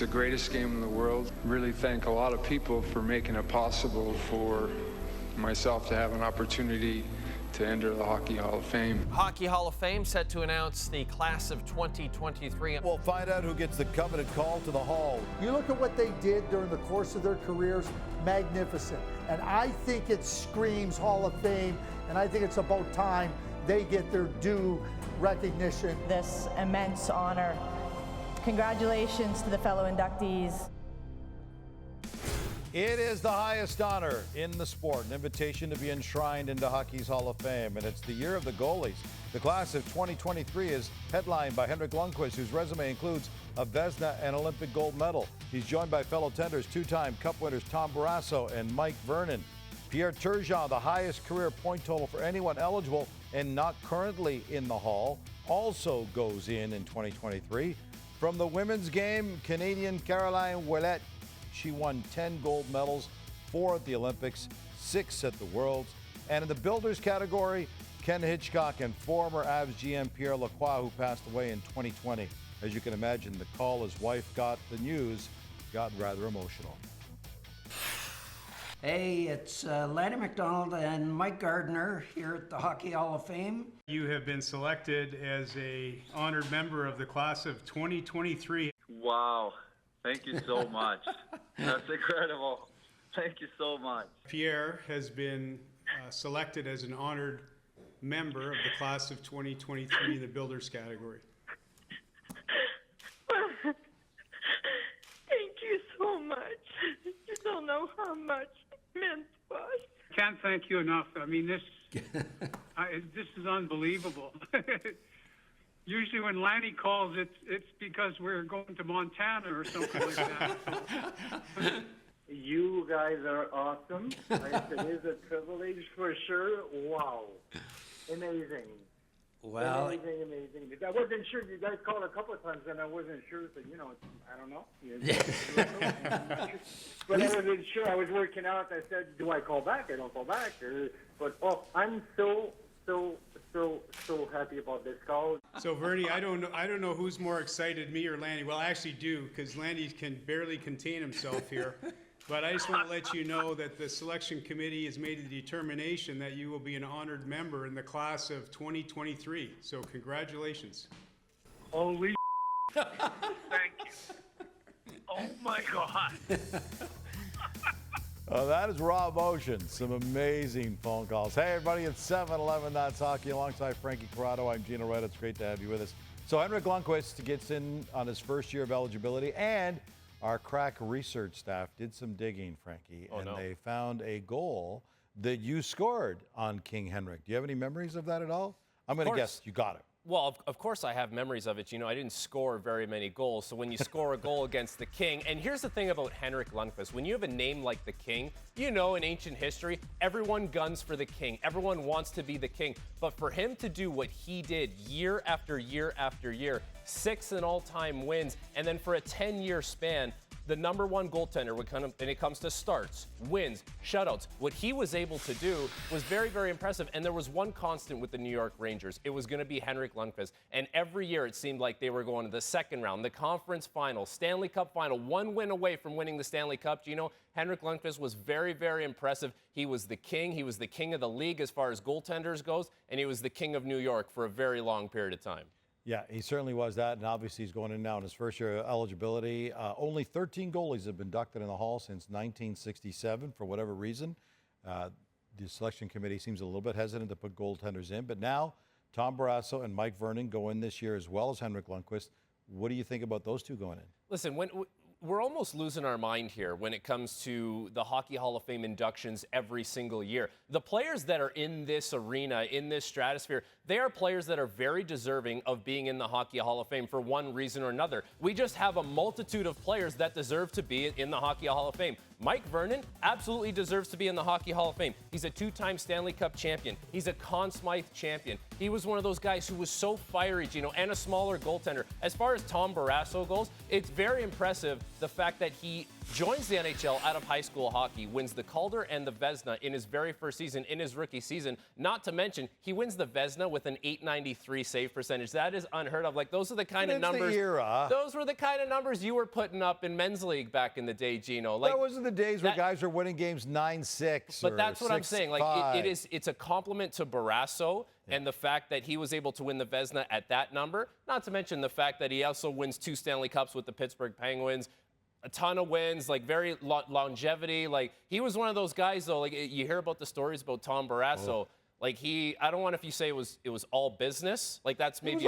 the greatest game in the world. Really thank a lot of people for making it possible for myself to have an opportunity to enter the Hockey Hall of Fame. Hockey Hall of Fame set to announce the class of 2023. We'll find out who gets the coveted call to the Hall. You look at what they did during the course of their careers, magnificent. And I think it screams Hall of Fame, and I think it's about time they get their due recognition. This immense honor. Congratulations to the fellow inductees. It is the highest honor in the sport, an invitation to be enshrined into Hockey's Hall of Fame, and it's the year of the goalies. The class of 2023 is headlined by Henrik Lundqvist, whose resume includes a Vezina and Olympic gold medal. He's joined by fellow tenders, two-time Cup winners Tom Barrasso and Mike Vernon. Pierre Turgeon, the highest career point total for anyone eligible and not currently in the Hall, also goes in 2023. From the women's game, Canadian Caroline Ouellette. She won 10 gold medals, 4 at the Olympics, 6 at the Worlds. And in the builders category, Ken Hitchcock and former Avs GM Pierre Lacroix, who passed away in 2020. As you can imagine, the call his wife got the news got rather emotional. Hey, it's Lanny McDonald and Mike Gardner here at the Hockey Hall of Fame. You have been selected as an honored member of the class of 2023. Wow. Thank you so much. That's incredible. Thank you so much. Pierre has been selected as an honored member of the class of 2023 in the builders category. Thank you so much. You don't know how much it meant to us. Can't thank you enough. I mean, this is unbelievable. Usually when Lanny calls, it's because we're going to Montana or something like that. You guys are awesome. It is a privilege for sure. Wow. Amazing. Well, amazing. I wasn't sure. You guys called a couple of times, and I wasn't sure. So, I don't know. But I wasn't sure. I was working out. I said, do I call back? I don't call back. But, I'm so happy about this call. So, Vernie, I don't know who's more excited, me or Lanny. Well, I actually do, because Lanny can barely contain himself here. But I just want to let you know that the selection committee has made a determination that you will be an honored member in the class of 2023. So congratulations. Holy Thank you. Oh, my God. That is raw emotion. Some amazing phone calls. Hey, everybody, it's 7-Eleven. That's Hockey. Alongside Frankie Corrado, I'm Gino Reda. It's great to have you with us. So Henrik Lundqvist gets in on his first year of eligibility, and our crack research staff did some digging, Frankie, they found a goal that you scored on King Henrik. Do you have any memories of that at all? I'm going to guess you got it. Well, of course I have memories of it. I didn't score very many goals. So when you score a goal against the King, and here's the thing about Henrik Lundqvist. When you have a name like the King, in ancient history, everyone guns for the King. Everyone wants to be the King. But for him to do what he did year after year after year, 6 in all-time wins, and then for a 10-year span, the number one goaltender when it comes to starts, wins, shutouts. What he was able to do was very, very impressive. And there was one constant with the New York Rangers. It was going to be Henrik Lundqvist. And every year it seemed like they were going to the second round, the conference final, Stanley Cup final, one win away from winning the Stanley Cup. Henrik Lundqvist was very, very impressive. He was the king. He was the king of the league as far as goaltenders goes. And he was the king of New York for a very long period of time. Yeah, he certainly was that, and obviously he's going in now in his first year of eligibility. Only 13 goalies have been inducted in the Hall since 1967 for whatever reason. The selection committee seems a little bit hesitant to put goaltenders in, but now Tom Barrasso and Mike Vernon go in this year as well as Henrik Lundqvist. What do you think about those two going in? Listen, we're almost losing our mind here when it comes to the Hockey Hall of Fame inductions every single year. The players that are in this arena, in this stratosphere, they are players that are very deserving of being in the Hockey Hall of Fame for one reason or another. We just have a multitude of players that deserve to be in the Hockey Hall of Fame. Mike Vernon absolutely deserves to be in the Hockey Hall of Fame. He's a 2-time Stanley Cup champion. He's a Conn Smythe champion. He was one of those guys who was so fiery, and a smaller goaltender. As far as Tom Barrasso goes, it's very impressive the fact that he joins the NHL out of high school hockey, wins the Calder and the Vezina in his very first season, in his rookie season. Not to mention, he wins the Vezina with an .893 save percentage. That is unheard of. Like, those are the kind of numbers. Those were the kind of numbers you were putting up in men's league back in the day, Gino. Like, that wasn't the days where guys were winning games 9-6. But that's what I'm saying. Like, it's a compliment to Barrasso and the fact that he was able to win the Vezina at that number. Not to mention the fact that he also wins 2 Stanley Cups with the Pittsburgh Penguins. A ton of wins, like very longevity. Like, he was one of those guys, though. Like, you hear about the stories about Tom Barrasso. Like, I don't want if you say it was all business. Like, that's maybe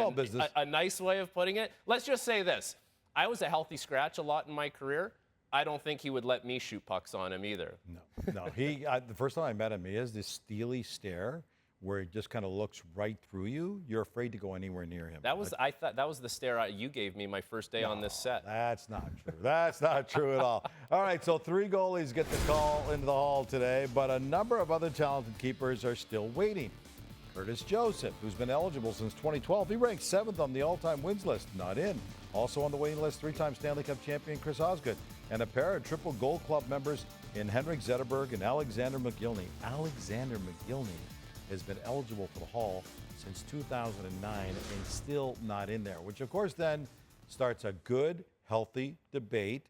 a nice way of putting it. Let's just say this. I was a healthy scratch a lot in my career. I don't think he would let me shoot pucks on him either. No. The first time I met him, he has this steely stare where he just kind of looks right through you. You're afraid to go anywhere near him. I thought that was the stare you gave me my first day on this set. That's not true. That's not true at all. All right, so 3 goalies get the call into the hall today, but a number of other talented keepers are still waiting. Curtis Joseph, who's been eligible since 2012, he ranks 7th on the all-time wins list, not in. Also on the waiting list, 3-time Stanley Cup champion Chris Osgood, and a pair of Triple Gold Club members in Henrik Zetterberg and Alexander McGillney. Alexander McGillney has been eligible for the Hall since 2009 and still not in there, which of course then starts a good, healthy debate.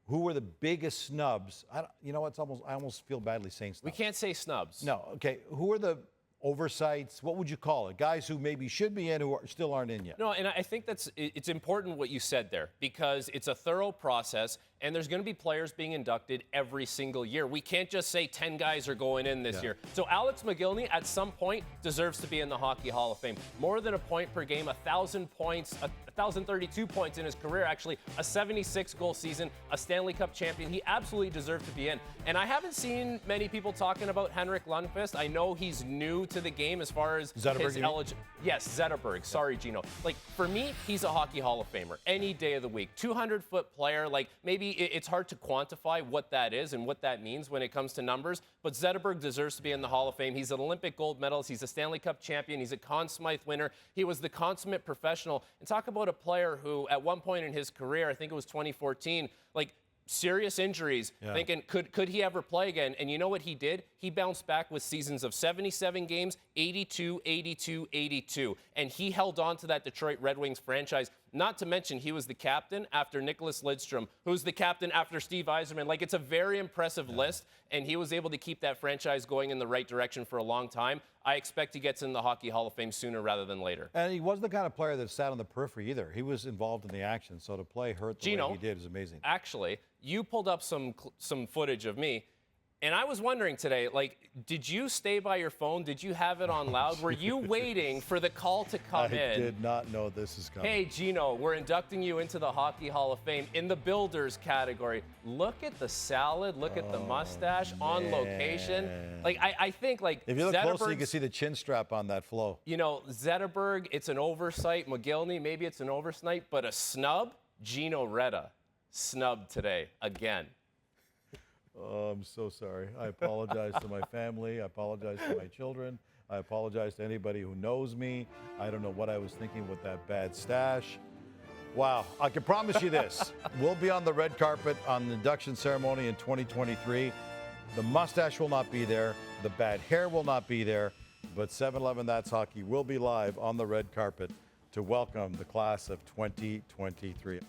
Who were the biggest snubs? You know what? I almost feel badly saying snubs. We can't say snubs. No. Okay. Who are the oversights? What would you call it? Guys who maybe should be in who still aren't in yet. No, and I think it's important what you said there, because it's a thorough process, and there's going to be players being inducted every single year. We can't just say 10 guys are going in this year. So Alex McGillney, at some point, deserves to be in the Hockey Hall of Fame. More than a point per game, 1,000 points, 1,032 points in his career, actually, a 76-goal season, a Stanley Cup champion. He absolutely deserved to be in. And I haven't seen many people talking about Henrik Lundqvist. I know he's new to the game as far as Zetterberg, his eligibility. Yes, Zetterberg. Sorry, Gino. Like, for me, he's a Hockey Hall of Famer any day of the week. 200-foot player. Like, maybe it's hard to quantify what that is and what that means when it comes to numbers, but Zetterberg deserves to be in the Hall of Fame. He's an Olympic gold medalist. He's a Stanley Cup champion. He's a Conn Smythe winner. He was the consummate professional. And talk about a player who, at one point in his career, I think it was 2014, like, serious injuries, thinking, could he ever play again? And you know what he did? He bounced back with seasons of 77 games, 82, 82, 82. And he held on to that Detroit Red Wings franchise. Not to mention, he was the captain after Nicholas Lidstrom, who's the captain after Steve Yzerman. Like, it's a very impressive list, and he was able to keep that franchise going in the right direction for a long time. I expect he gets in the Hockey Hall of Fame sooner rather than later. And he wasn't the kind of player that sat on the periphery either. He was involved in the action, so to play hurt the way he did is amazing. Actually, you pulled up some footage of me, and I was wondering today, like, did you stay by your phone? Did you have it on loud? Were you waiting for the call to come in? I did not know this is coming. Hey, Gino, we're inducting you into the Hockey Hall of Fame in the Builders category. Look at the salad. Look at the mustache on location. Like, I think, like, if you look closely, you can see the chin strap on that flow. You know, Zetterberg, it's an oversight. McGillney, maybe it's an oversight, but a snub? Gino Reda, snubbed today again. Oh, I'm so sorry. I apologize to my family. I apologize to my children. I apologize to anybody who knows me. I don't know what I was thinking with that bad stash. Wow. I can promise you this. We'll be on the red carpet on the induction ceremony in 2023. The mustache will not be there. The bad hair will not be there. But 7-Eleven That's Hockey will be live on the red carpet to welcome the class of 2023.